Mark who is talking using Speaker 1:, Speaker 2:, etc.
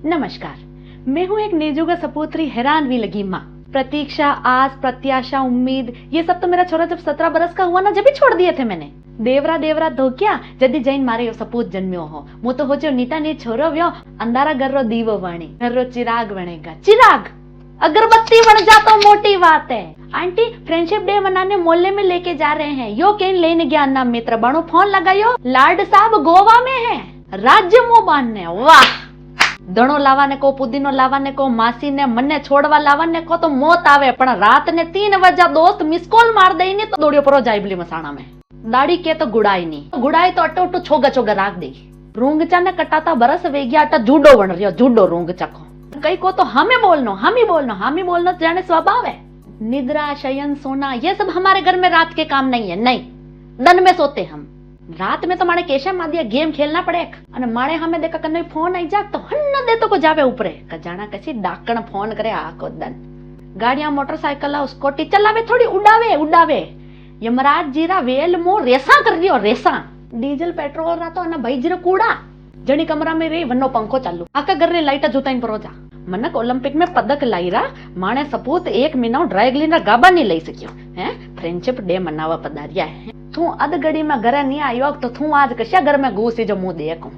Speaker 1: नमस्कार, मैं हूँ एक नेजुगा सपूत्री हैरान भी लगी माँ। प्रतीक्षा, आस, प्रत्याशा, उम्मीद, ये सब तो मेरा छोरा जब 17 बरस का हुआ ना जब ही छोड़ दिए थे मैंने। देवरा देवरा तो क्या जदी जैन मारे यो सपूत जन्म्यो हो मु तो होचो नीटा नीट छोरो व्यो अंधारा घर रो दीवो वाणी घर रो चिराग बनेगा। चिराग अगरबत्ती बन जा तो मोटी बात है। आंटी फ्रेंडशिप डे मनाने मोहल्ले में लेके जा रहे हैं, यो केन लेने गया ना मित्र बनो फोन लगायो लाड साहब गोवा में है राज्य मुंह बांधने। वाह, दणो लावाने को पुदीनो लावाने को मासी ने मने छोड़वा लावाने को तो मौत आवे पण रात ने 3 बजे दोस्त मिस कॉल मार दे ने तो दौड़ियो परो जाइबली मसाणा में। दाढ़ी के तो गुड़ाई नहीं गुड़ाई तो अटो अटो छोगा छोगा राख दे। रूंगचा ने कटाता बरस वे गया अटा जूडो बन रही जूडो रूंगचा को कई को तो हमें बोलनो हम ही बोलनो जाने स्वभाव है। निद्रा शयन सोना ये सब हमारे घर में रात के काम नहीं है। नहीं, दिन में सोते हम। रात में तो मारे केशा मादिया गेम खेलना पड़े अने मारे हमें देखा कने फोन आई जा तो हन्न दे तो को जावे ऊपरे कजाना कसी डाकण फोन करे आको दन। गाड़ियां मोटरसाइकिल स्कूटी चलावे थोड़ी उड़ावे यमराज जीरा वेल मो रेसा कर रियो रेसा। डीजल पेट्रोल रा तो अने भाई जीरो कूड़ा जणी कमरा में रही वन्नो पंखो चालू आका घर रे लाइट जुताइन परोजा। मनक ओलंपिक में पदक लाई रा माने सपूत 1 महीना ड्राई क्लीनर गाबा नहीं लई सक्यो हैं। फ्रेंडशिप डे मनावा पधारिया है। तू अध घड़ी में घरे नहीं आयो तो तू आज कशा घर में घुसी जो मुंह देखूं।